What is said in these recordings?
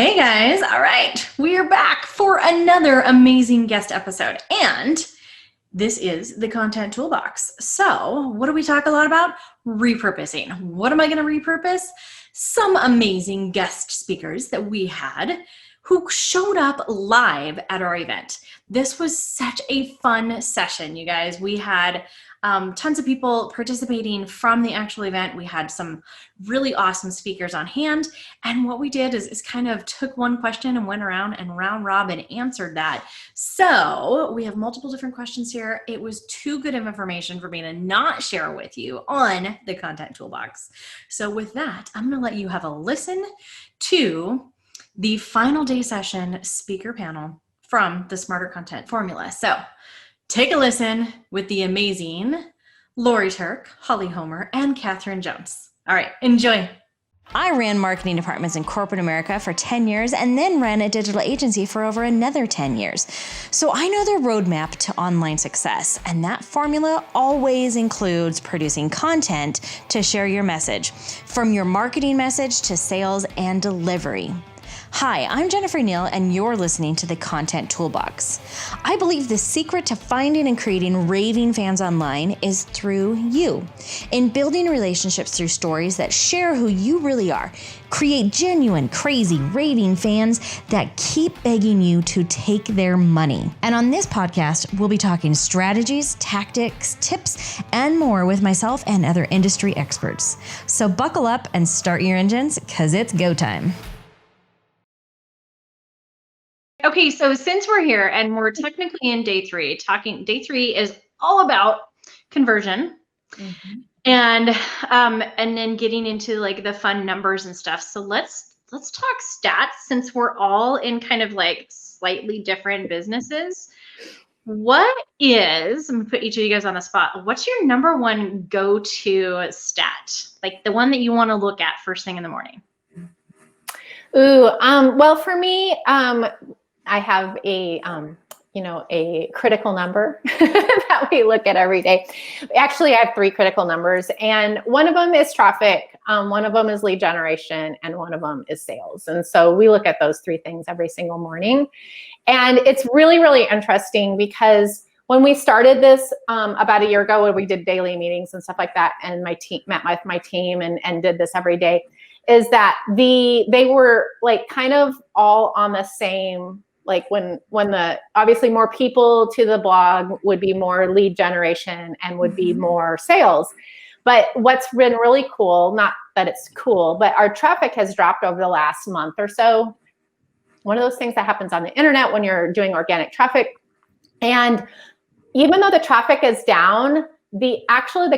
Hey guys, all right, we are back for another amazing guest episode, and this is the Content Toolbox. So what do we talk a lot about? Repurposing. What am I going to repurpose? Some amazing guest speakers that we had who showed up live at our event. This was such a fun session, you guys. We had tons of people participating from the actual event. We had some really awesome speakers on hand. And what we did is kind of took one question and went around and round robin answered that. So we have multiple different questions here. It was too good of information for me to not share with you on the Content Toolbox. So with that, I'm going to let you have a listen to the final day session speaker panel from the Smarter Content Formula. So take a listen with the amazing Laurie Turk, Holly Homer, and Kathryn Jones. All right, enjoy. I ran marketing departments in corporate America for 10 years and then ran a digital agency for over another 10 years. So I know the roadmap to online success, and that formula always includes producing content to share your message, from your marketing message to sales and delivery. Hi, I'm Jenn Neal, and you're listening to the Content Toolbox. I believe the secret to finding and creating raving fans online is through you. In building relationships through stories that share who you really are, create genuine, crazy, raving fans that keep begging you to take their money. And on this podcast, we'll be talking strategies, tactics, tips, and more with myself and other industry experts. So buckle up and start your engines, because it's go time. Okay, so since we're here and we're technically in day three, day three is all about conversion, and then getting into like the fun numbers and stuff. So let's talk stats, since we're all in kind of like slightly different businesses. What is, I'm gonna put each of you guys on the spot. What's your number one go-to stat? Like the one that you want to look at first thing in the morning? Well, for me, I have a critical number that we look at every day. Actually, I have three critical numbers, and one of them is traffic, one of them is lead generation, and one of them is sales. And so we look at those three things every single morning. And it's really, really interesting, because when we started this about a year ago, when we did daily meetings and stuff like that, and my team met with my team and did this every day, is that they were like kind of all on the same, like when the obviously more people to the blog would be more lead generation and would be more sales. But what's been really cool, not that it's cool, but our traffic has dropped over the last month or so. One of those things that happens on the internet when you're doing organic traffic. And even though the traffic is down, the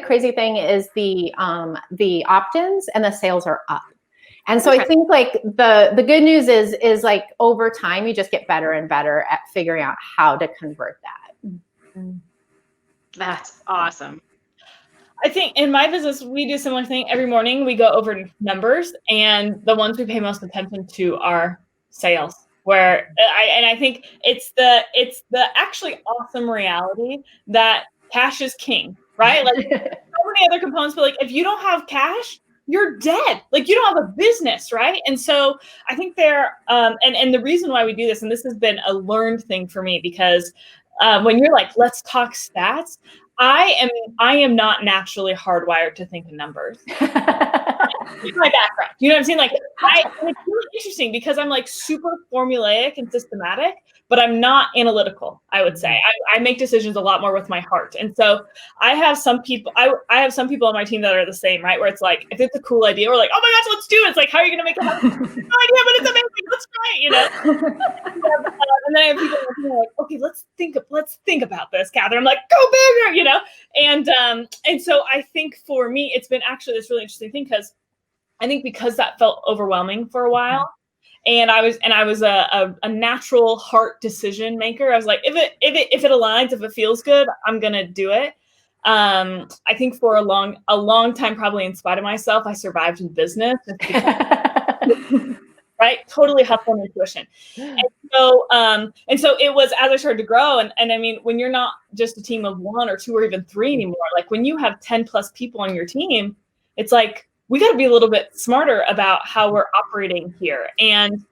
crazy thing is the opt-ins and the sales are up. And so I think like the good news is like over time, you just get better and better at figuring out how to convert that. That's awesome. I think in my business, we do a similar thing. Every morning we go over numbers, and the ones we pay most attention to are sales. I think it's the actually awesome reality that cash is king, right? Like so many other components, but like if you don't have cash, you're dead. Like you don't have a business, right? And so I think and the reason why we do this, and this has been a learned thing for me, because when you're like, let's talk stats, I am not naturally hardwired to think in numbers. It's my background. You know what I'm saying? Like it's really interesting, because I'm like super formulaic and systematic, but I'm not analytical, I would say. I make decisions a lot more with my heart. And so I have some people on my team that are the same, right? Where it's like, if it's a cool idea, we're like, oh my gosh, let's do it. It's like, how are you going to make it happen? No idea, but it's amazing. Let's try it, you know? And then I have people who are like, okay, let's think about this, Kathryn. I'm like, go bigger, you know? And so I think for me, it's been actually this really interesting thing, because that felt overwhelming for a while. And I was a natural heart decision maker. I was like, if it aligns, if it feels good, I'm gonna do it. I think for a long time, probably in spite of myself, I survived in business. Right, totally hustle and intuition. And so it was, as I started to grow, and I mean, when you're not just a team of one or two or even three anymore, like when you have 10 plus people on your team, it's like we got to be a little bit smarter about how we're operating here. And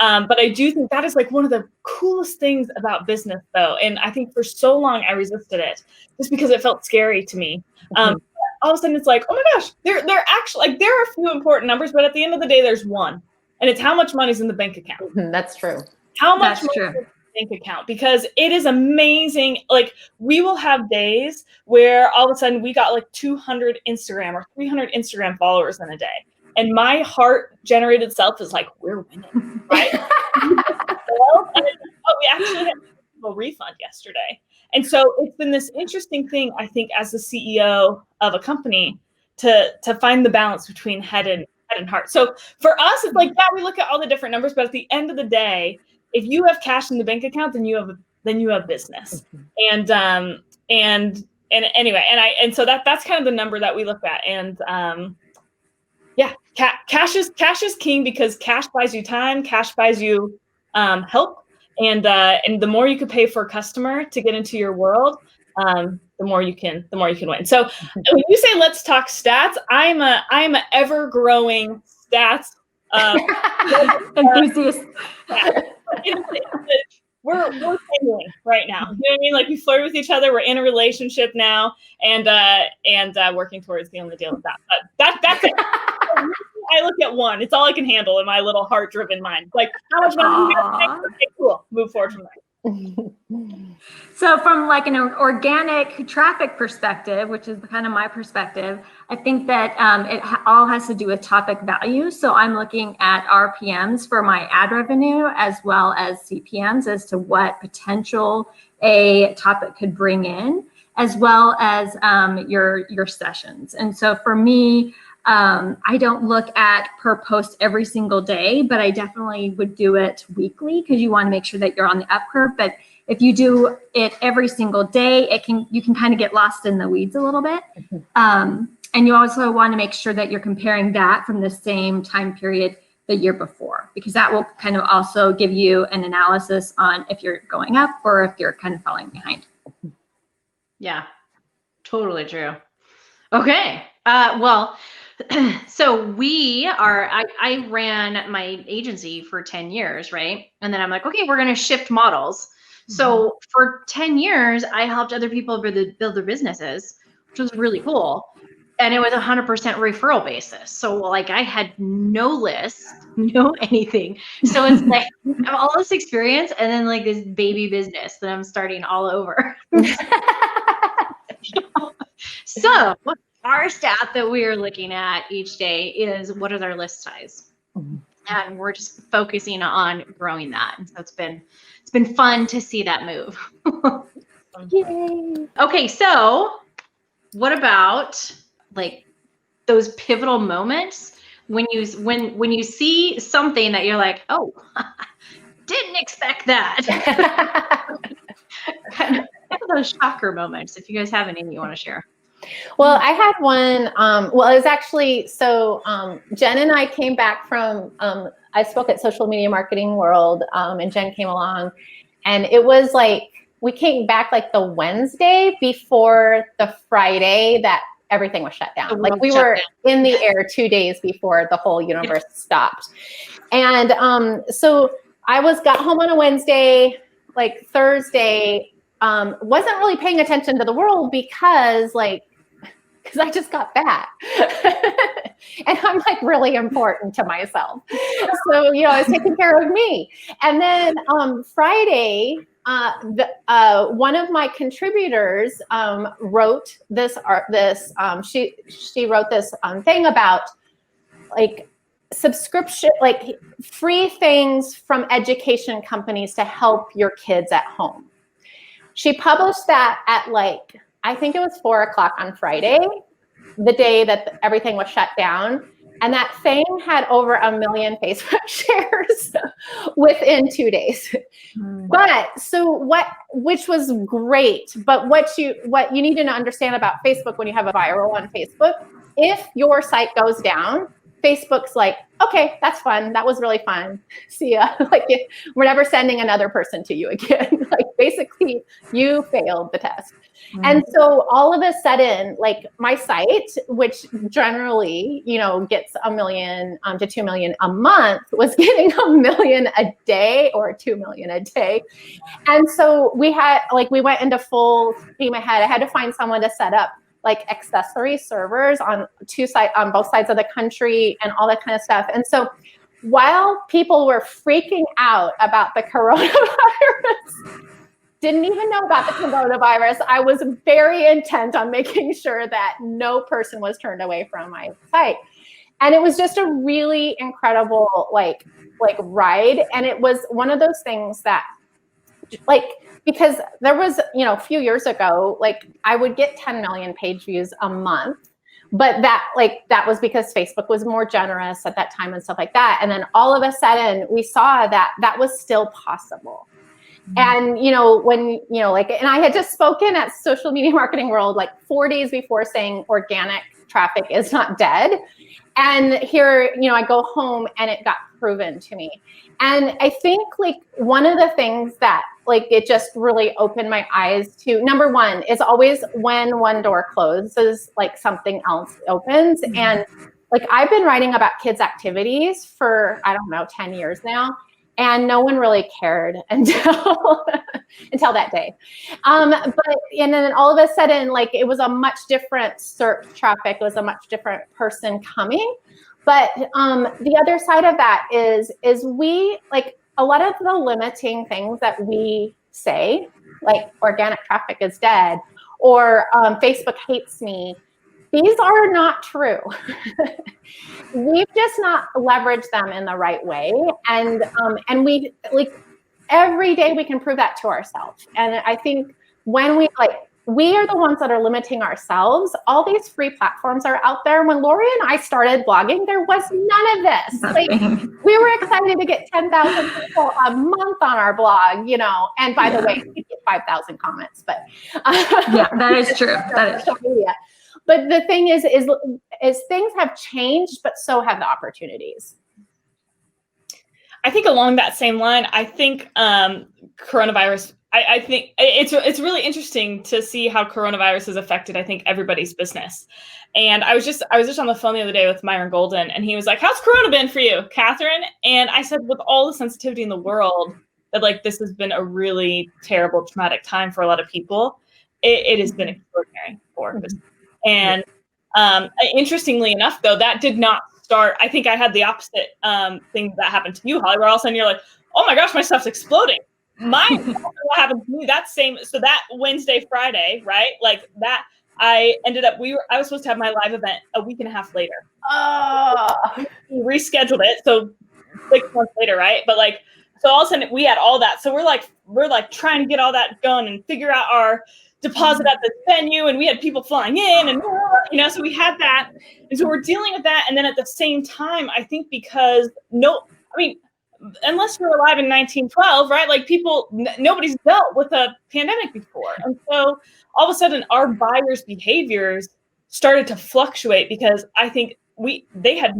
But I do think that is like one of the coolest things about business, though. And I think for so long I resisted it just because it felt scary to me. All of a sudden it's like, oh my gosh, they're actually like, there are a few important numbers, but at the end of the day, there's one. And it's how much money's in the bank account. That's true. How much money in the bank account? Because it is amazing. Like, we will have days where all of a sudden we got like 200 Instagram or 300 Instagram followers in a day. And my heart generated self is like, we're winning, right? Oh, we actually had a refund yesterday. And so it's been this interesting thing, I think, as the CEO of a company to find the balance between head and heart. So for us, it's like, yeah, we look at all the different numbers, but at the end of the day, if you have cash in the bank account, then you have business. And anyway, and so that's kind of the number that we look at. And yeah, cash is king, because cash buys you time, cash buys you help. And the more you could pay for a customer to get into your world, the more you can win. So when you say let's talk stats, I'm a ever growing stats enthusiast. We're family right now. You know what I mean? Like, we flirt with each other. We're in a relationship now, and working towards sealing the deal with that. But that's it. I look at one. It's all I can handle in my little heart-driven mind. Like, how much money do we have? Okay, cool. Move forward from there. So from like an organic traffic perspective, which is kind of my perspective, I think that it all has to do with topic value. So I'm looking at RPMs for my ad revenue, as well as CPMs, as to what potential a topic could bring in, as well as your sessions. And so for me, I don't look at per post every single day, but I definitely would do it weekly, because you want to make sure that you're on the up curve. But if you do it every single day, you can kind of get lost in the weeds a little bit. And you also want to make sure that you're comparing that from the same time period the year before, because that will kind of also give you an analysis on if you're going up or if you're kind of falling behind. Yeah, totally true. Okay. Well, so I ran my agency for 10 years, right? And then I'm like, okay, we're going to shift models. So for 10 years, I helped other people build their businesses, which was really cool. And it was 100% referral basis. So like, I had no list, no anything. So it's like, I have all this experience and then like this baby business that I'm starting all over. So our stat that we are looking at each day is, what is our list size? And we're just focusing on growing that. And so it's been fun to see that move. Yay. Okay, so what about like those pivotal moments when you see something that you're like, oh, didn't expect that. kind of those shocker moments, if you guys have any you want to share. Well, I had one, well, it was actually, so Jenn and I came back from, I spoke at Social Media Marketing World, and Jenn came along, and it was like, we came back like the Wednesday before the Friday that everything was shut down. Like, we were in the air 2 days before the whole universe stopped. And so I got home on a Wednesday, like Thursday, wasn't really paying attention to the world because I just got back. And I'm like really important to myself. So, I was taking care of me. And then Friday, one of my contributors wrote this she wrote this thing about like subscription, like free things from education companies to help your kids at home. She published that at like, I think it was 4:00 on Friday, the day that everything was shut down. And that thing had over 1 million Facebook shares within 2 days. But which was great. But what you need to understand about Facebook when you have a viral on Facebook, if your site goes down, Facebook's like, okay, that's fun. That was really fun. See ya. Like, we're never sending another person to you again. Like, basically, you failed the test. Mm-hmm. And so all of a sudden, like, my site, which generally, you know, gets 1 million to 2 million a month, was getting 1 million a day or 2 million a day. And so we went into full steam ahead. I had to find someone to set up like accessory servers on both sides of the country and all that kind of stuff. And so while people were freaking out about the coronavirus, didn't even know about the coronavirus, I was very intent on making sure that no person was turned away from my site. And it was just a really incredible like ride. And it was one of those things that, like, because there was, you know, a few years ago, like, I would get 10 million page views a month, but that was because Facebook was more generous at that time and stuff like that. And then all of a sudden we saw that was still possible. And, you know, when, you know, like, and I had just spoken at Social Media Marketing World, like 4 days before, saying organic traffic is not dead. And here, you know, I go home and it got proven to me. And I think, like, one of the things that, like, it just really opened my eyes to, number one, is always when one door closes, like, something else opens. Mm-hmm. And, like, I've been writing about kids' activities for, I don't know, 10 years now. And no one really cared until that day. And then all of a sudden, like, it was a much different search traffic. It was a much different person coming. But the other side of that is we, like, a lot of the limiting things that we say, like organic traffic is dead, or Facebook hates me, these are not true. We've just not leveraged them in the right way. And we, like, every day we can prove that to ourselves. And I think when we are the ones that are limiting ourselves. All these free platforms are out there. When Laurie and I started blogging, there was none of this. Like, we were excited to get 10,000 people a month on our blog, you know. And by the way, we get 5,000 comments, but yeah, that is true. That is true. But the thing is things have changed, but so have the opportunities. I think along that same line, I think coronavirus, I think it's really interesting to see how coronavirus has affected, I think, everybody's business. And I was just on the phone the other day with Myron Golden, and he was like, "How's Corona been for you, Kathryn?" And I said, with all the sensitivity in the world, that, like, this has been a really terrible, traumatic time for a lot of people. It has been extraordinary for business. And interestingly enough, though, that did not start. I think I had the opposite thing that happened to you, Holly, where all of a sudden you're like, "Oh my gosh, my stuff's exploding." What happened to me so that Wednesday, Friday, right? Like that, I was supposed to have my live event a week and a half later. We rescheduled it. So 6 months later, right? But like, so all of a sudden we had all that. So we're like trying to get all that going and figure out our deposit at the venue. And we had people flying in and, you know, so we had that. And so we're dealing with that. And then at the same time, I think unless you're alive in 1912, right? Like nobody's dealt with a pandemic before. And so all of a sudden our buyers' behaviors started to fluctuate because I think they had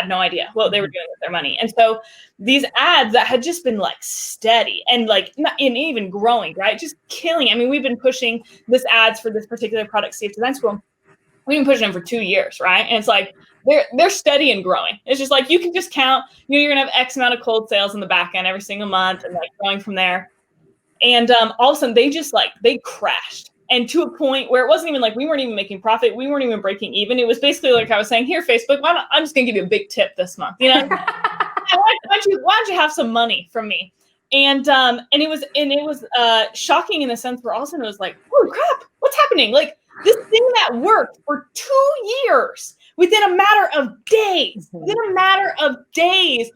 no idea what they were doing with their money. And so these ads that had just been like steady and like not even growing, right? Just killing. I mean, we've been pushing this ads for this particular product, Safe Design School. We've been pushing them for 2 years, right? And it's like, they're steady and growing. It's just like, you can just count, you're going to have X amount of cold sales in the back end every single month and like going from there. And all of a sudden they crashed. And to a point where it wasn't even like we weren't even making profit. We weren't even breaking even. It was basically like I was saying, "Here, Facebook, I'm just going to give you a big tip this month. You know, why don't you have some money from me?" And it was shocking in the sense where all of a sudden it was like, "Oh crap, what's happening?" Like this thing that worked for 2 years within a matter of days. Within a matter of days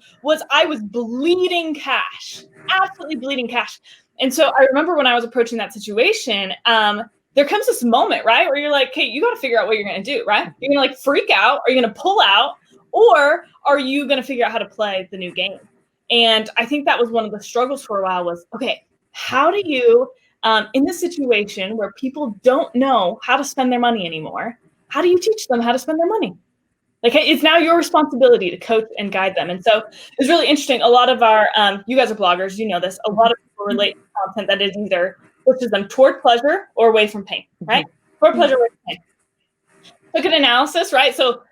I was bleeding cash, absolutely bleeding cash. And so I remember when I was approaching that situation, there comes this moment, right, where you're like, "Okay, you got to figure out what you're going to do, right? You're going to like freak out. Are you going to pull out? Or are you going to figure out how to play the new game?" And I think that was one of the struggles for a while was, okay, how do you, in this situation where people don't know how to spend their money anymore, how do you teach them how to spend their money? Like, hey, it's now your responsibility to coach and guide them. And so it's really interesting. A lot of our, you guys are bloggers, you know this, a lot of people relate to content that is either pushes them toward pleasure or away from pain, right? Toward pleasure, away from pain. Look at analysis, right? So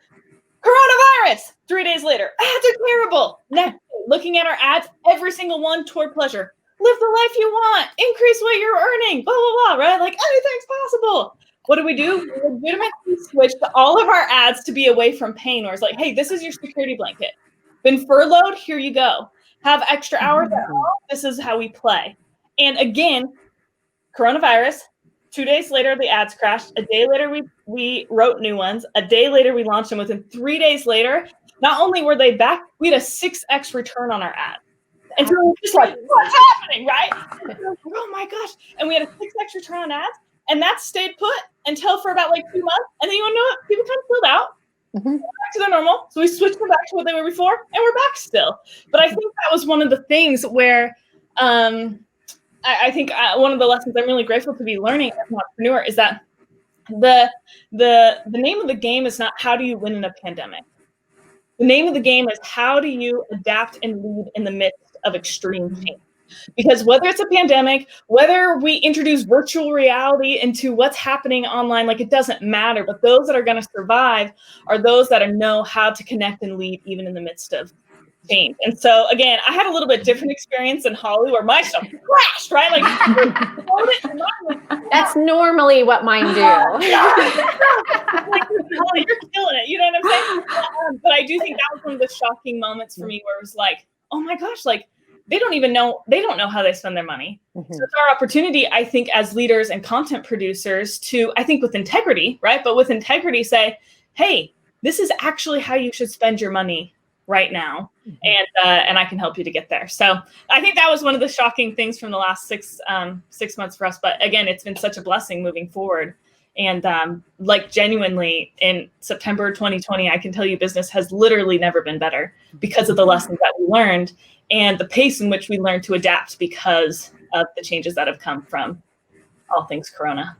coronavirus, 3 days later, ads are terrible. Next, looking at our ads, every single one toward pleasure. Live the life you want, increase what you're earning, blah, blah, blah, right? Like anything's possible. What do? We legitimately switched all of our ads to be away from pain, where it's like, hey, this is your security blanket. Been furloughed, here you go. Have extra hours at home, this is how we play. And again, coronavirus, 2 days later, the ads crashed. A day later, we wrote new ones. A day later, we launched them. Within 3 days later, not only were they back, we had a 6x return on our ads. And so we're just like, what's happening, right? Oh my gosh. And we had a 6x return on ads. And that stayed put until for about like 2 months. And then you want to know what? People kind of filled out. Back to their normal. So we switched them back to what they were before, and we're back still. But I think that was one of the things where I think one of the lessons I'm really grateful to be learning as an entrepreneur is that the name of the game is not how do you win in a pandemic. The name of the game is how do you adapt and lead in the midst of extreme change. Because whether it's a pandemic, whether we introduce virtual reality into what's happening online, like it doesn't matter. But those that are going to survive are those that know how to connect and lead even in the midst of change. And so again, I had a little bit different experience in Holly where my stuff crashed, right? Like that's normally what mine do. Like, Holly, you're killing it. You know what I'm saying? But I do think that was one of the shocking moments for me where it was like, oh my gosh, like they don't know how they spend their money. So it's our opportunity, I think, as leaders and content producers to, I think with integrity, right? But with integrity say, hey, this is actually how you should spend your money right now. And I can help you to get there. So I think that was one of the shocking things from the last 6 months for us. But again, it's been such a blessing moving forward. And like genuinely in September 2020, I can tell you business has literally never been better because of the lessons that we learned and the pace in which we learned to adapt because of the changes that have come from all things Corona.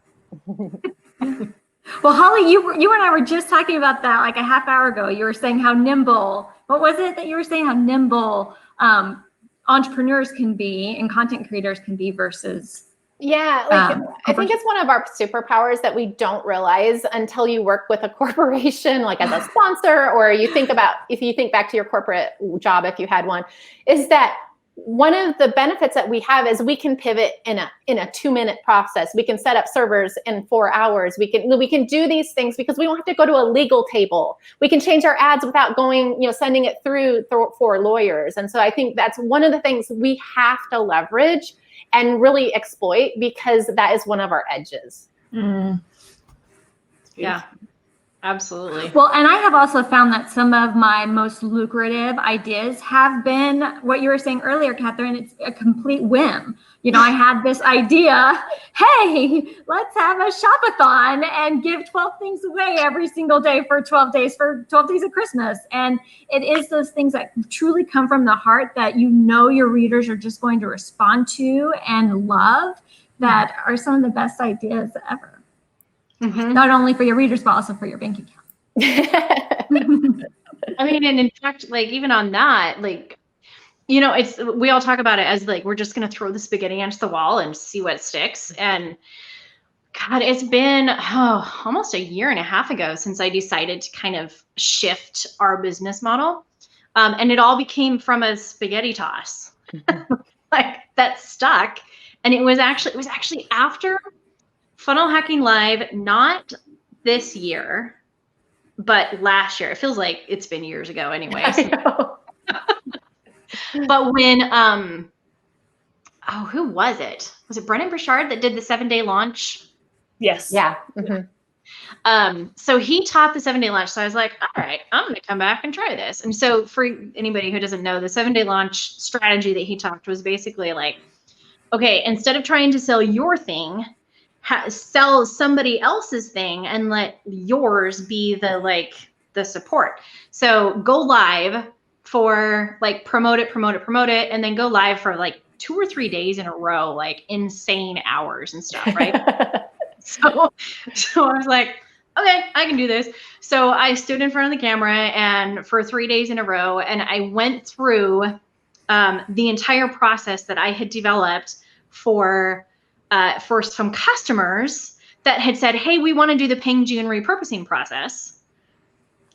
Well, Holly, you and I were just talking about that like a half hour ago. You were saying how nimble, what was it that you were saying, how nimble entrepreneurs can be and content creators can be versus yeah, like I think it's one of our superpowers that we don't realize until you work with a corporation, like as a sponsor, or you think about, if you think back to your corporate job, if you had one, is that one of the benefits that we have is we can pivot in a 2-minute process. We can set up servers in 4 hours. We can do these things because we don't have to go to a legal table. We can change our ads without going, sending it through for lawyers. And so I think that's one of the things we have to leverage and really exploit because that is one of our edges. Yeah, absolutely. Well, and I have also found that some of my most lucrative ideas have been what you were saying earlier, Kathryn. It's a complete whim. I had this idea, hey, let's have a shop-a-thon and give 12 things away every single day for 12 days of Christmas. And it is those things that truly come from the heart that your readers are just going to respond to and love that are some of the best ideas ever. Not only for your readers, but also for your bank account. I mean, and in fact, like even on that, like, we all talk about it as like, we're just going to throw the spaghetti against the wall and see what sticks. And God, it's been almost a year and a half ago since I decided to kind of shift our business model. And it all became from a spaghetti toss like that stuck. And it was actually after Funnel Hacking Live, not this year, but last year. It feels like it's been years ago anyway. But when, who was it? Was it Brennan Burchard that did the 7-day launch? Yes. Yeah. So he taught the 7-day launch. So I was like, all right, I'm going to come back and try this. And so for anybody who doesn't know, the 7-day launch strategy that he talked was basically like, okay, instead of trying to sell your thing, sell somebody else's thing and let yours be the support. So go live for like promote it, and then go live for like 2 or 3 days in a row, like insane hours and stuff, right? So I was like, okay, I can do this. So I stood in front of the camera and for 3 days in a row, and I went through the entire process that I had developed for some customers that had said, hey, we want to do the Ping June repurposing process.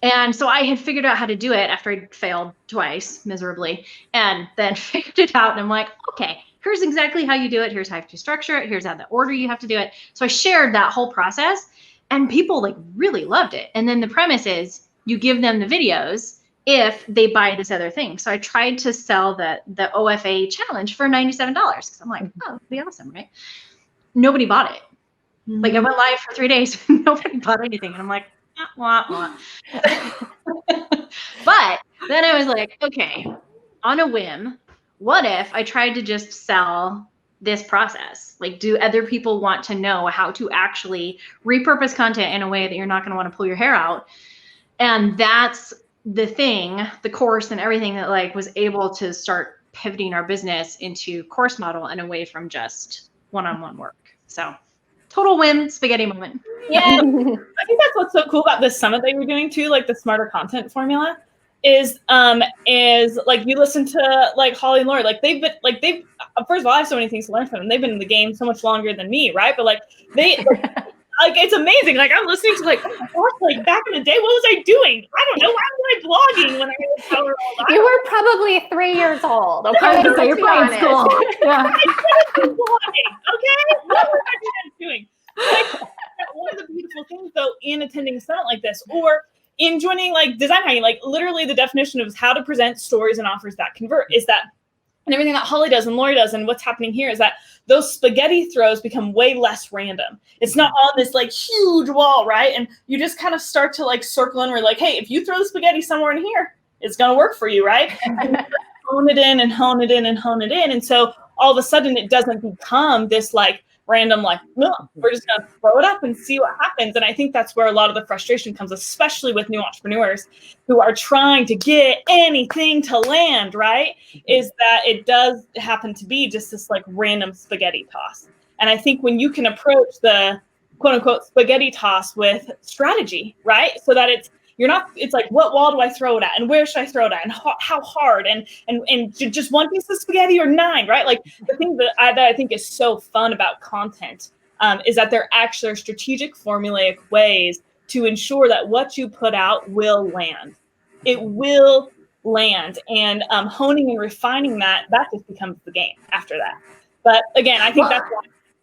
And so I had figured out how to do it after I failed twice miserably, and then figured it out. And I'm like, okay, here's exactly how you do it. Here's how to structure it. Here's how the order you have to do it. So I shared that whole process, and people like really loved it. And then the premise is you give them the videos if they buy this other thing. So I tried to sell the OFA challenge for $97 because I'm like, oh, that'd be awesome, right? Nobody bought it. Like I went live for 3 days, nobody bought anything, and I'm like, wah, wah. But then I was like, okay, on a whim, what if I tried to just sell this process? Like, do other people want to know how to actually repurpose content in a way that you're not going to want to pull your hair out? And that's the thing, the course and everything that like was able to start pivoting our business into course model and away from just one-on-one work. So total whim, spaghetti moment. Yeah, I think that's what's so cool about this summit that you're doing too, like the smarter content formula, is like you listen to like Holly and Laurie, like they've first of all, I have so many things to learn from them. They've been in the game so much longer than me, right? But like they like it's amazing. Like I'm listening to like, oh my gosh, like back in the day, what was I doing? I don't know. Why was I blogging when I was power all You were probably 3 years old. Okay, So you're playing school. Yeah. blogging, okay? What was I doing? Like, one of the beautiful things though in attending a summit like this, or in joining like design hacking, like literally the definition of how to present stories and offers that convert is that, and everything that Holly does and Laurie does and what's happening here is that those spaghetti throws become way less random. It's not on this like huge wall, right? And you just kind of start to like circle in where like, hey, if you throw the spaghetti somewhere in here, it's going to work for you, right? And hone it in and hone it in and hone it in. And so all of a sudden it doesn't become this like random, like, no, we're just going to throw it up and see what happens. And I think that's where a lot of the frustration comes, especially with new entrepreneurs who are trying to get anything to land, right? Is that it does happen to be just this like random spaghetti toss. And I think when you can approach the quote unquote spaghetti toss with strategy, right? So that it's like, what wall do I throw it at? And where should I throw it at? And how hard? And just one piece of spaghetti or 9, right? Like the thing that I think is so fun about content is that there actually are strategic formulaic ways to ensure that what you put out will land. It will land. And honing and refining that just becomes the game after that. But again, I think that's why.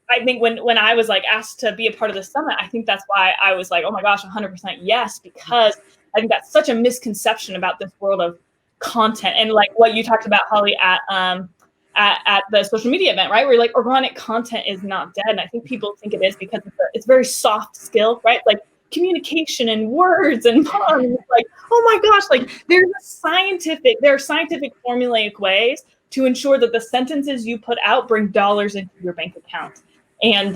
I think when I was like asked to be a part of the summit, I think that's why I was like, oh my gosh, 100% yes, because I think that's such a misconception about this world of content and like what you talked about, Holly, at the social media event, right? Where like organic content is not dead. And I think people think it is because it's very soft skill, right? Like communication and words and puns. It's like, oh my gosh, like there are scientific formulaic ways to ensure that the sentences you put out bring dollars into your bank account. And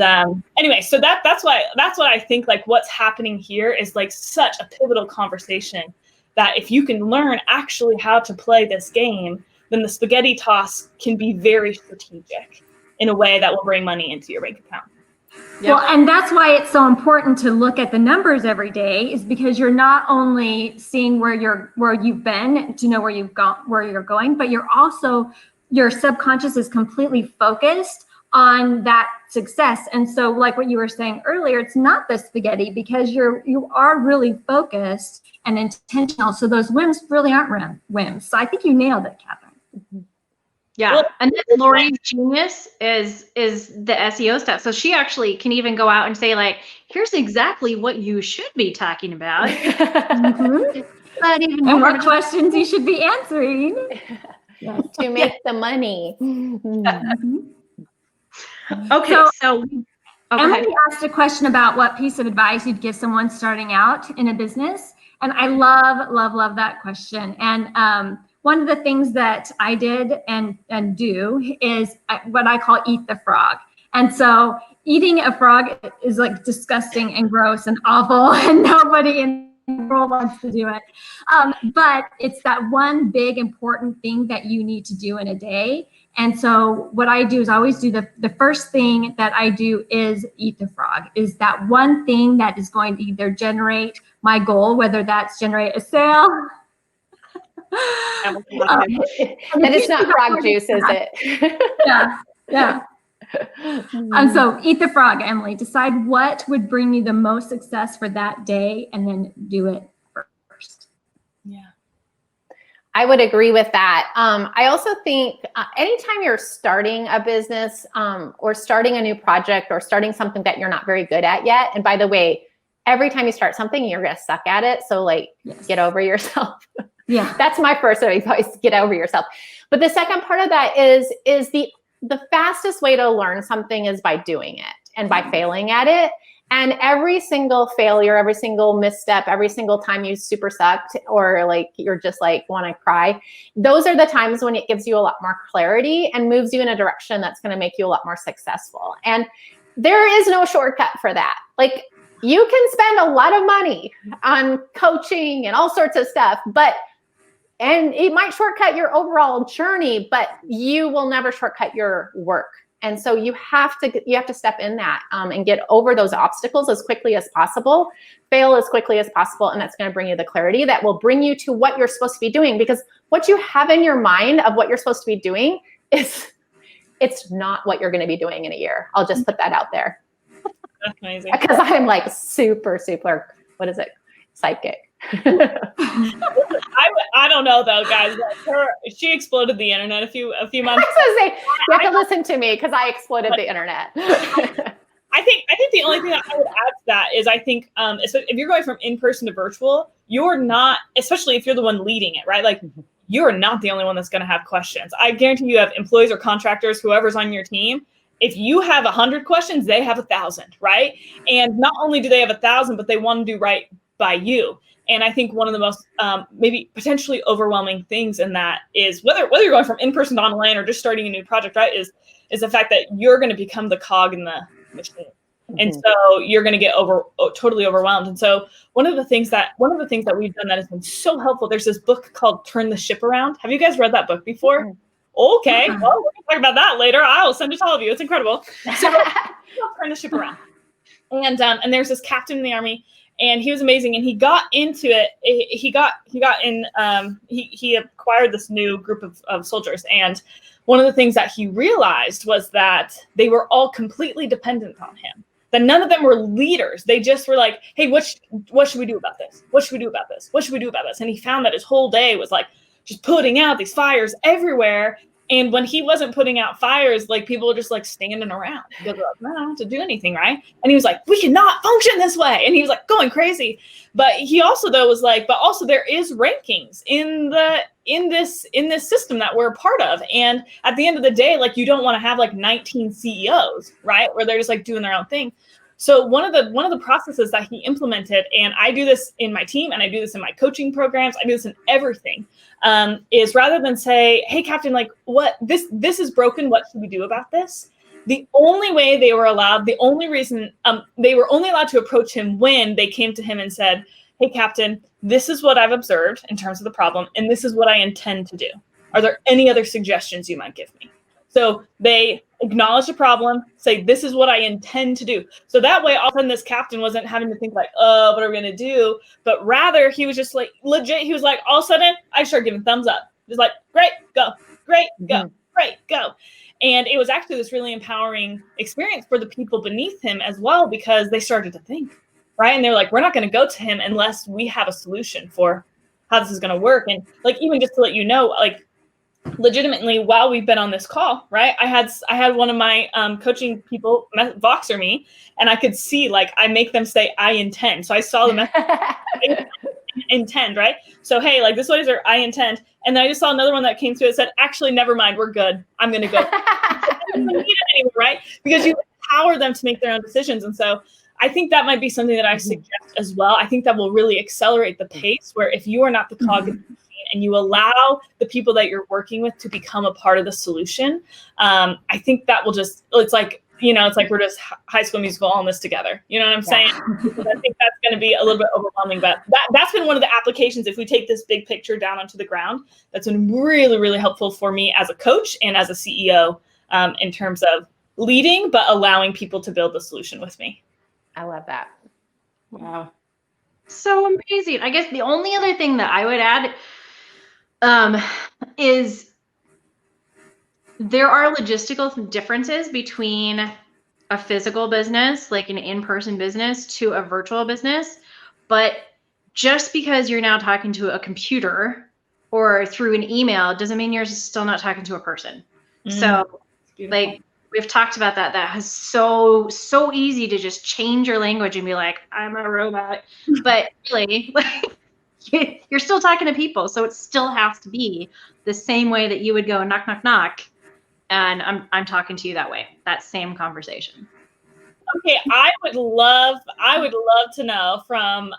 anyway, so that's what I think like what's happening here is like such a pivotal conversation that if you can learn actually how to play this game, then the spaghetti toss can be very strategic in a way that will bring money into your bank account. Yep. Well, and that's why it's so important to look at the numbers every day, is because you're not only seeing where you've been to know where you're going, but your subconscious is completely focused on that success. And so like what you were saying earlier, it's not the spaghetti because you are really focused and intentional. So those whims really aren't whims. So I think you nailed it, Kathryn. Yeah, well, and then Laurie's genius is the SEO stuff. So she actually can even go out and say like, here's exactly what you should be talking about. Mm-hmm. And what questions you should be answering. To make the money. Mm-hmm. Okay, so Emily asked a question about what piece of advice you'd give someone starting out in a business. And I love that question. And one of the things that I did and do is what I call eat the frog. And so eating a frog is like disgusting and gross and awful, and nobody in the world wants to do it. But it's that one big important thing that you need to do in a day. And so what I do is I always do the first thing that I do is eat the frog, is that one thing that is going to either generate my goal, whether that's generate a sale. And it's not frog juice, is it? Yeah. And so eat the frog, Emily. Decide what would bring you the most success for that day and then do it first. Yeah. I would agree with that. I also think anytime you're starting a business or starting a new project or starting something that you're not very good at yet, and by the way, every time you start something, you're going to suck at it. So like, get over yourself. Yeah. That's my first advice, get over yourself. But the second part of that is the fastest way to learn something is by doing it and by failing at it. And every single failure, every single misstep, every single time you super sucked or like you're just like want to cry, those are the times when it gives you a lot more clarity and moves you in a direction that's going to make you a lot more successful. And there is no shortcut for that. Like you can spend a lot of money on coaching and all sorts of stuff, and it might shortcut your overall journey, but you will never shortcut your work. And so you have to step in that and get over those obstacles as quickly as possible, fail as quickly as possible. And that's going to bring you the clarity that will bring you to what you're supposed to be doing. Because what you have in your mind of what you're supposed to be doing it's not what you're going to be doing in a year. I'll just put that out there. That's amazing. Because I'm like super, what is it? Psychic. I don't know though, guys. She exploded the internet a few months. I was gonna say, you have to listen to me because I exploded the internet. I think the only thing that I would add to that is I think if you're going from in-person to virtual, you're not, especially if you're the one leading it, right? Like you're not the only one that's going to have questions. I guarantee you have employees or contractors, whoever's on your team. If you have 100 questions, they have 1,000, right? And not only do they have 1,000, but they want to do right by you. And I think one of the most maybe potentially overwhelming things in that is whether you're going from in-person to online or just starting a new project, right, is the fact that you're going to become the cog in the machine. Mm-hmm. And so you're going to get totally overwhelmed. And so one of the things that we've done that has been so helpful, there's this book called Turn the Ship Around. Have you guys read that book before? Mm-hmm. Okay, well, we're going to talk about that later. I'll send it to all of you. It's incredible. So Turn the Ship Around. And there's this captain in the Army. And he was amazing, and he got into it. He acquired this new group of soldiers, and one of the things that he realized was that they were all completely dependent on him. That none of them were leaders. They just were like, "Hey, what should we do about this? What should we do about this? What should we do about this?" And he found that his whole day was like just putting out these fires everywhere. And when he wasn't putting out fires, like people were just like standing around. He goes, I don't have to do anything, right? And he was like, we cannot function this way. And he was like going crazy. But he also though was like, but also there is rankings in this system that we're a part of. And at the end of the day, like you don't want to have like 19 CEOs, right? Where they're just like doing their own thing. So one of the processes that he implemented, and I do this in my team and I do this in my coaching programs, I do this in everything, is rather than say, hey, Captain, like what this is broken, what should we do about this? The only way they were allowed, the only reason they were only allowed to approach him when they came to him and said, hey, Captain, this is what I've observed in terms of the problem, and this is what I intend to do. Are there any other suggestions you might give me? So they acknowledge the problem, say, this is what I intend to do. So that way, all of a sudden, this captain wasn't having to think like, what are we going to do? But rather, he was just like, legit, he was like, all of a sudden, I started giving thumbs up. Just like, great, go, great, go, great, go. And it was actually this really empowering experience for the people beneath him as well, because they started to think, right? And they were like, we're not going to go to him unless we have a solution for how this is going to work. And like, even just to let you know, like, legitimately, while we've been on this call, right, I had one of my coaching people Voxer me, and I could see, like, I make them say, I intend. So I saw the message, intend, right? So, hey, like, this one is I intend. And then I just saw another one that came through. It said, actually, never mind. We're good. I'm going to go. I don't even need it anymore, right? Because you empower them to make their own decisions. And so I think that might be something that I suggest as well. I think that will really accelerate the pace, where if you are not the cog and you allow the people that you're working with to become a part of the solution, I think that will just, it's like it's like we're just High School Musical all in this together. You know what I'm saying? Because I think that's going to be a little bit overwhelming, but that's been one of the applications. If we take this big picture down onto the ground, that's been really, really helpful for me as a coach and as a CEO in terms of leading, but allowing people to build the solution with me. I love that. Wow. So amazing. I guess the only other thing that I would add is there are logistical differences between a physical business, like an in-person business, to a virtual business. But just because you're now talking to a computer or through an email doesn't mean you're still not talking to a person. So like we've talked about that has so easy to just change your language and be like, I'm a robot. But really, like, you're still talking to people. So it still has to be the same way that you would go knock, knock, knock. And I'm talking to you that way, that same conversation. Okay, I would love to know from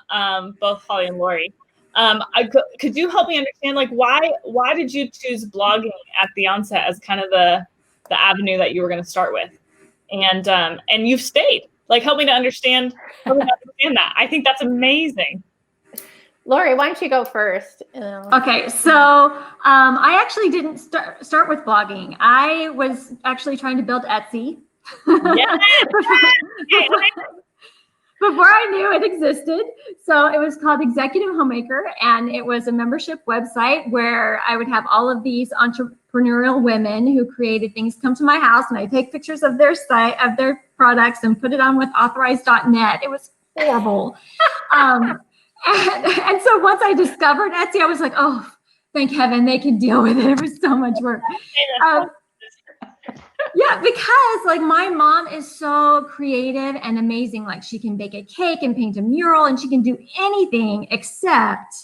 both Holly and Laurie. Could you help me understand, like, why did you choose blogging at the onset as kind of the avenue that you were going to start with, and you've stayed. Like, help me to understand that. I think that's amazing. Laurie, why don't you go first? Okay, so I actually didn't start with blogging. I was actually trying to build Etsy. Before I knew it existed. So it was called Executive Homemaker, and it was a membership website where I would have all of these entrepreneurial women who created things come to my house, and I take pictures of their site, of their products, and put it on with authorized.net. It was horrible. And so once I discovered Etsy, I was like, oh, thank heaven they can deal with it. It was so much work. Yeah, because like my mom is so creative and amazing. Like she can bake a cake and paint a mural, and she can do anything except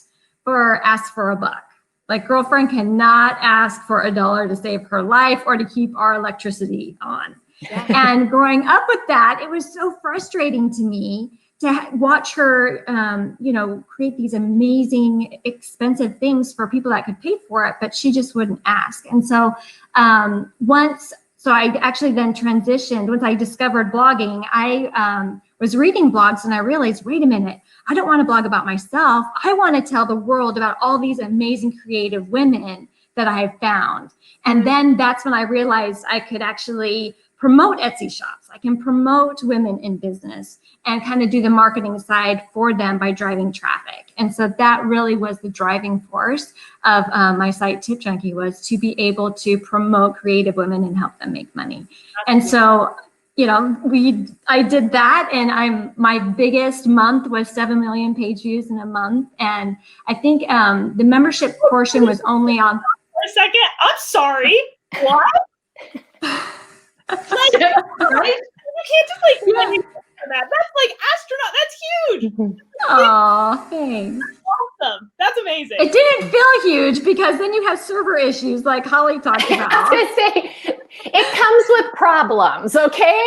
for ask for a buck. Like girlfriend cannot ask for $1 to save her life or to keep our electricity on. Yeah. And growing up with that, it was so frustrating to me to watch her, create these amazing, expensive things for people that could pay for it, but she just wouldn't ask. And so I actually then transitioned. Once I discovered blogging, I was reading blogs and I realized, wait a minute, I don't want to blog about myself. I want to tell the world about all these amazing creative women that I have found. And then that's when I realized I could actually promote Etsy shops. I can promote women in business and kind of do the marketing side for them by driving traffic. And so that really was the driving force of my site Tip Junkie, was to be able to promote creative women and help them make money. And so, I did that, and my biggest month was 7 million page views in a month. And I think the membership portion was only on. For a second, I'm sorry. What? Like, right? You can't just like that. That's like astronaut. That's huge. Oh, thanks. Awesome. That's amazing. It didn't feel huge because then you have server issues like Holly talked about. I was going to say, it comes with problems, okay?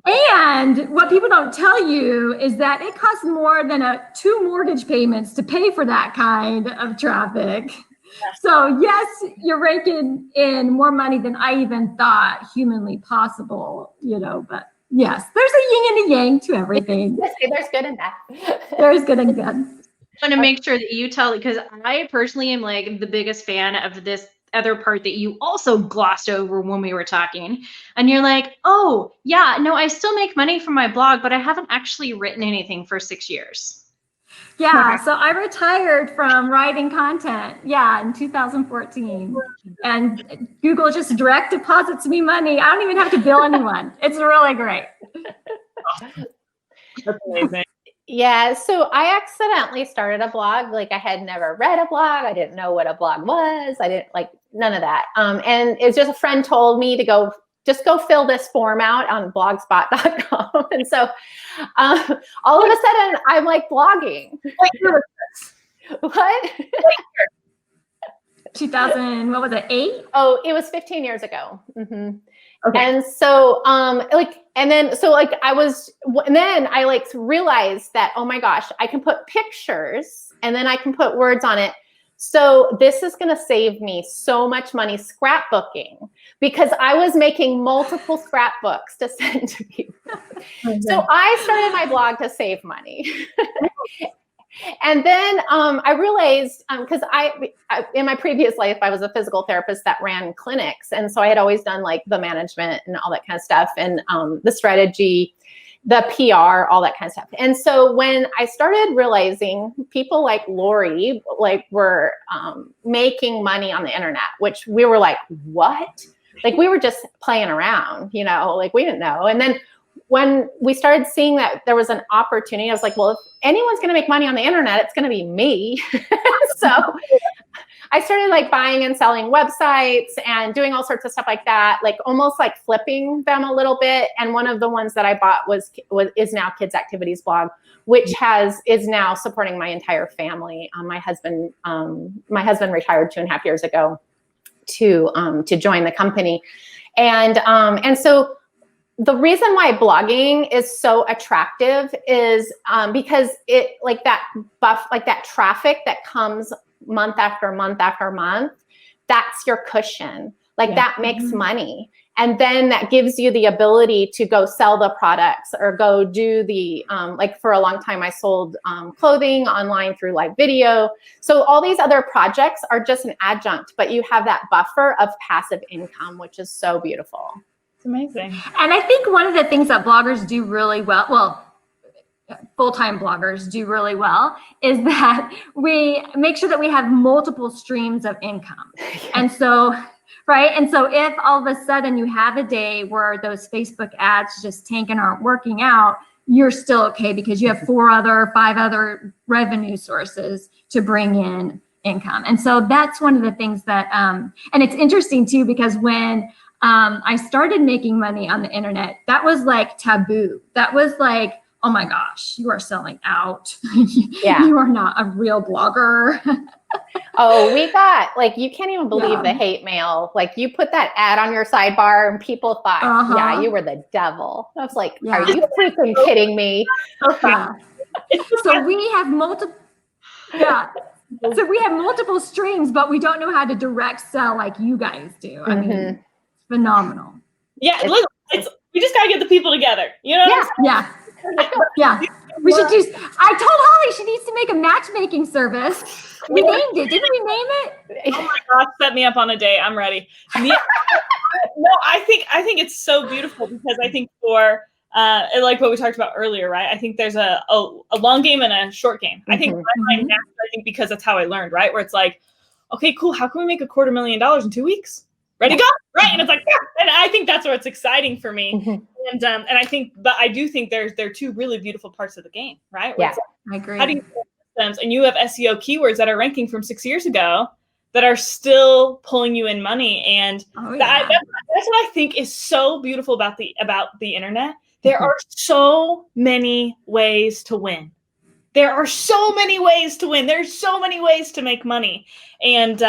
And what people don't tell you is that it costs more than 2 mortgage payments to pay for that kind of traffic. So yes, you're raking in more money than I even thought humanly possible, but yes, there's a yin and a yang to everything. There's good and bad. There's good and good. I want to make sure that you tell, because I personally am like the biggest fan of this other part that you also glossed over when we were talking. And you're like, oh yeah, no, I still make money from my blog, but I haven't actually written anything for 6 years. Yeah, so I retired from writing content, in 2014. And Google just direct deposits me money. I don't even have to bill anyone. It's really great. That's amazing. Yeah, so I accidentally started a blog. Like I had never read a blog. I didn't know what a blog was. I didn't none of that. And it's just a friend told me to go fill this form out on blogspot.com. And so all of a sudden I'm like blogging. What? 2000, what was it, 8? Oh, it was 15 years ago. Mm-hmm. Okay. And so and then I realized that, oh my gosh, I can put pictures and then I can put words on it. So this is going to save me so much money scrapbooking, because I was making multiple scrapbooks to send to people. So I started my blog to save money. And then I realized, because I in my previous life, I was a physical therapist that ran clinics. And so I had always done like the management and all that kind of stuff, and the strategy, the PR, all that kind of stuff. And so when I started realizing people like Laurie, like, were making money on the internet, which we were like, what? Like, we were just playing around, you know, like, we didn't know. And then when we started seeing that there was an opportunity, I was like, well, if anyone's going to make money on the internet, it's going to be me. So I started like buying and selling websites and doing all sorts of stuff like that, like almost like flipping them a little bit. And one of the ones that I bought is now Kids Activities Blog, which is now supporting my entire family. My husband retired 2.5 years ago to join the company. And so the reason why blogging is so attractive is because it, like, that traffic that comes month after month after month, that's your cushion. Like, that makes money. And then that gives you the ability to go sell the products or go do the, like, for a long time, I sold clothing online through live video. So all these other projects are just an adjunct, but you have that buffer of passive income, which is so beautiful. It's amazing. And I think one of the things that bloggers do really well, full-time bloggers do really well, is that we make sure that we have multiple streams of income. And so, right? And so if all of a sudden you have a day where those Facebook ads just tank and aren't working out, you're still okay, because you have 5 other revenue sources to bring in income. And so that's one of the things that, and it's interesting too, because when I started making money on the internet, that was like taboo. That was like, oh my gosh, you are selling out. Yeah. You are not a real blogger. Oh, we got, like, you can't even believe the hate mail. Like, you put that ad on your sidebar and people thought, yeah, you were the devil. I was like, are you freaking kidding me? So we have multiple, so we have multiple streams, but we don't know how to direct sell like you guys do. I mean, it's phenomenal. Yeah, look, we just gotta get the people together. You know what I'm saying? Yeah. We should do. I told Holly she needs to make a matchmaking service. We named it. Didn't we name it? Oh my gosh, set me up on a day. I'm ready. Yeah. No, I think it's so beautiful, because I think for like what we talked about earlier, right? I think there's a long game and a short game. I think because that's how I learned, right? Where it's like, okay, cool. How can we make $250,000 in 2 weeks? Ready, go, right? And it's like, and I think that's what's exciting for me. And I think, but I do think there are two really beautiful parts of the game, right? Where I agree. How do you systems, and you have SEO keywords that are ranking from 6 years ago that are still pulling you in money, and that's what I think is so beautiful about the internet. There are so many ways to win. There are so many ways to win. There's so many ways to make money, and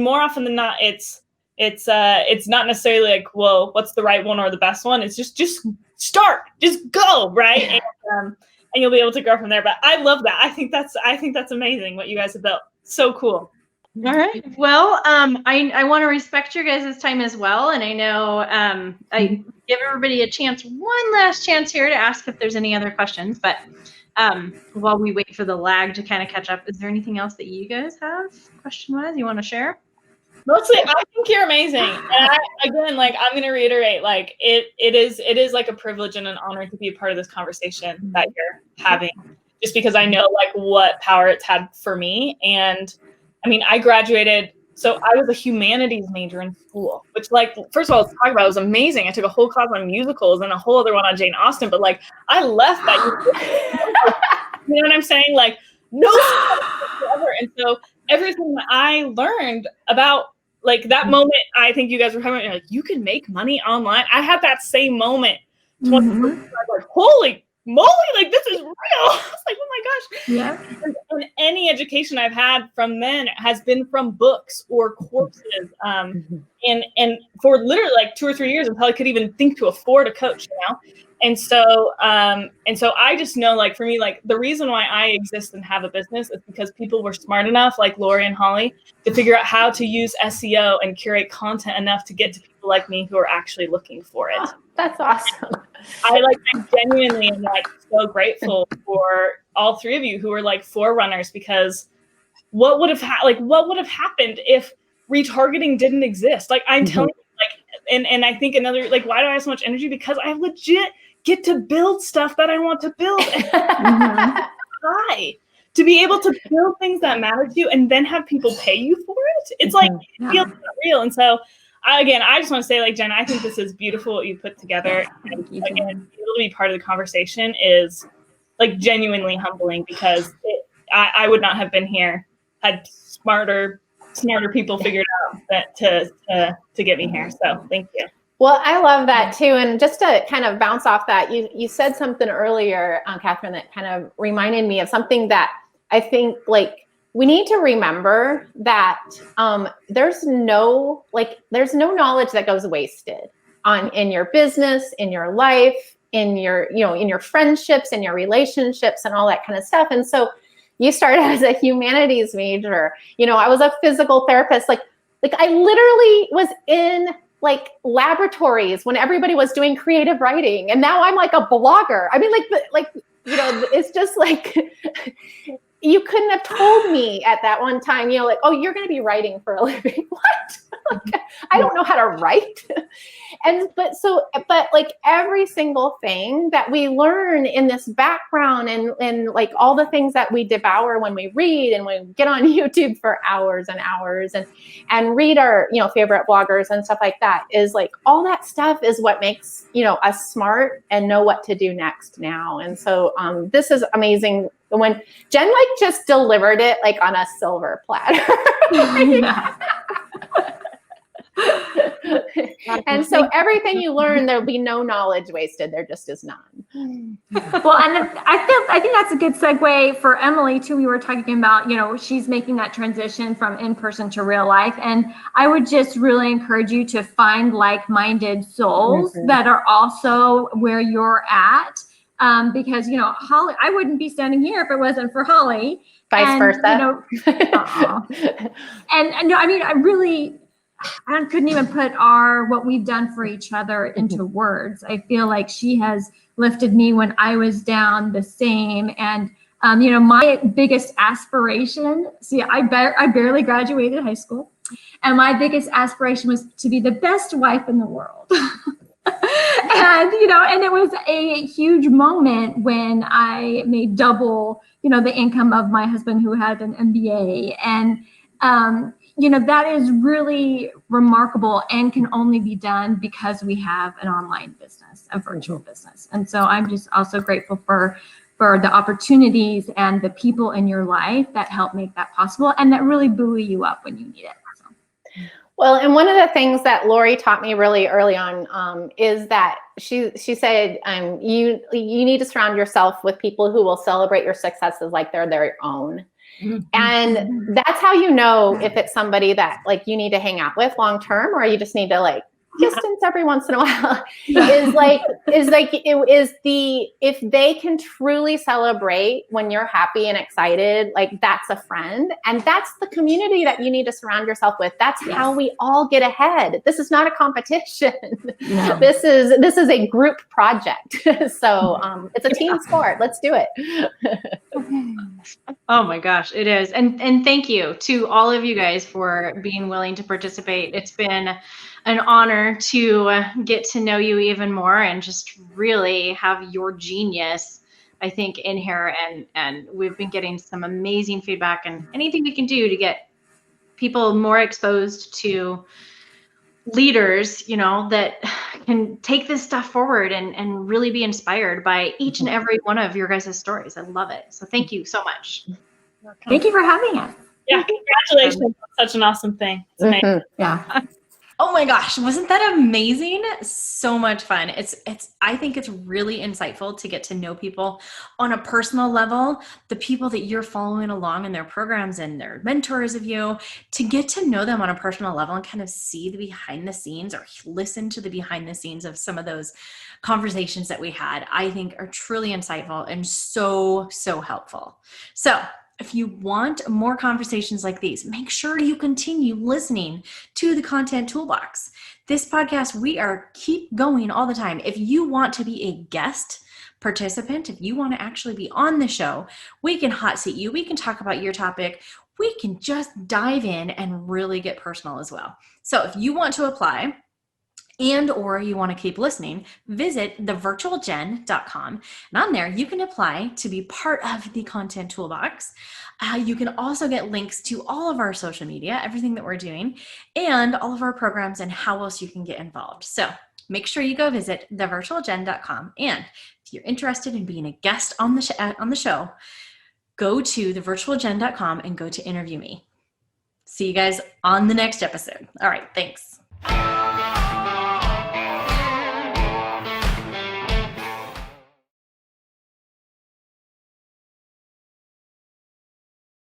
more often than not, it's not necessarily like, well, what's the right one or the best one? It's just start, just go, right? And you'll be able to grow from there. But I love that. I think that's amazing what you guys have built. So cool. All right. Well, I want to respect your guys' time as well. And I know I give everybody a chance, one last chance here to ask if there's any other questions. But while we wait for the lag to kind of catch up, is there anything else that you guys have question-wise you want to share? Mostly, I think you're amazing. And I'm going to reiterate, like, it is like a privilege and an honor to be a part of this conversation that you're having, just because I know, like, what power it's had for me. And I mean, I graduated, so I was a humanities major in school, which, like, first of all, let's talk about, it was amazing. I took a whole class on musicals and a whole other one on Jane Austen, but, like, I left that. You know what I'm saying? Like, no whatsoever. And so everything that I learned about, like, that moment, I think you guys were talking about, like, you can make money online. I had that same moment. Like, holy moly, like, this is real. I was like, oh my gosh. Yeah. And any education I've had from men has been from books or courses. And for literally like 2 or 3 years until I could even think to afford a coach, you know? so I just know, like, for me, like, the reason why I exist and have a business is because people were smart enough, like Lori and Holly, to figure out how to use SEO and curate content enough to get to people like me who are actually looking for it. Oh, that's awesome. I genuinely am like so grateful for all three of you who are like forerunners, because what would have happened if retargeting didn't exist? Like, I'm telling you, like, and I think another, like, why do I have so much energy? Because I legit get to build stuff that I want to build. To be able to build things that matter to you and then have people pay you for it. It's like, it feels real. And so I just want to say, like, Jen, I think this is beautiful what you put together. And again, able to be part of the conversation is like genuinely humbling, because I would not have been here had smarter people figured out that to get me here. So thank you. Well, I love that too. And just to kind of bounce off that, you said something earlier, Kathryn, that kind of reminded me of something that I think, like, we need to remember that there's no knowledge that goes wasted in your business, in your life, in your friendships, in your relationships, and all that kind of stuff. And so you started as a humanities major. I was a physical therapist. Like I literally was in like laboratories when everybody was doing creative writing, and now I'm like a blogger. I mean, it's just like you couldn't have told me at that one time, like, oh, you're going to be writing for a living. What? I don't know how to write. But like every single thing that we learn in this background and like all the things that we devour when we read and we get on YouTube for hours and hours and read our, favorite bloggers and stuff like that, is like all that stuff is what makes, us smart and know what to do next now. And so this is amazing. When Jen just delivered it like on a silver platter. And so everything you learn, there'll be no knowledge wasted. There just is none. Well, and I think that's a good segue for Emily too. We were talking about, she's making that transition from in-person to real life. And I would just really encourage you to find like-minded souls that are also where you're at. Because, Holly, I wouldn't be standing here if it wasn't for Holly. Vice versa. And no, I mean, I couldn't even put what we've done for each other into words. I feel like she has lifted me when I was down the same. And, my biggest aspiration, I barely graduated high school. And my biggest aspiration was to be the best wife in the world. And it was a huge moment when I made double, the income of my husband, who had an MBA. And, that is really remarkable and can only be done because we have an online business, a virtual business. And so I'm just also grateful for the opportunities and the people in your life that help make that possible and that really buoy you up when you need it. Well, and one of the things that Lori taught me really early on is that she said you need to surround yourself with people who will celebrate your successes like they're their own. And that's how you know if it's somebody that like you need to hang out with long term, or you just need to like distance every once in a while. If they can truly celebrate when you're happy and excited, like that's a friend, and that's the community that you need to surround yourself with. That's how we all get ahead. This is not a competition. No. This is a group project. So it's a team sport. Let's do it. Oh my gosh, it is. And thank you to all of you guys for being willing to participate. It's been an honor to get to know you even more and just really have your genius, I think, in here. And we've been getting some amazing feedback, and anything we can do to get people more exposed to leaders, that can take this stuff forward and really be inspired by each and every one of your guys' stories. I love it. So thank you so much. Thank you for having us. Yeah, congratulations on such an awesome thing. It's amazing. Yeah. Oh my gosh, wasn't that amazing? So much fun. I think it's really insightful to get to know people on a personal level, the people that you're following along in their programs and their mentors of you, to get to know them on a personal level and kind of see the behind the scenes or listen to the behind the scenes of some of those conversations that we had, I think are truly insightful and so, so helpful. So if you want more conversations like these, make sure you continue listening to the Content Toolbox. This podcast, we are keep going all the time. If you want to be a guest participant, if you want to actually be on the show, we can hot seat you. We can talk about your topic. We can just dive in and really get personal as well. So if you want to apply, and or you want to keep listening, visit thevirtualjen.com. And on there, you can apply to be part of the Content Toolbox. You can also get links to all of our social media, everything that we're doing, and all of our programs and how else you can get involved. So make sure you go visit thevirtualjen.com. And if you're interested in being a guest on the show, go to thevirtualjen.com and go to interview me. See you guys on the next episode. All right, thanks.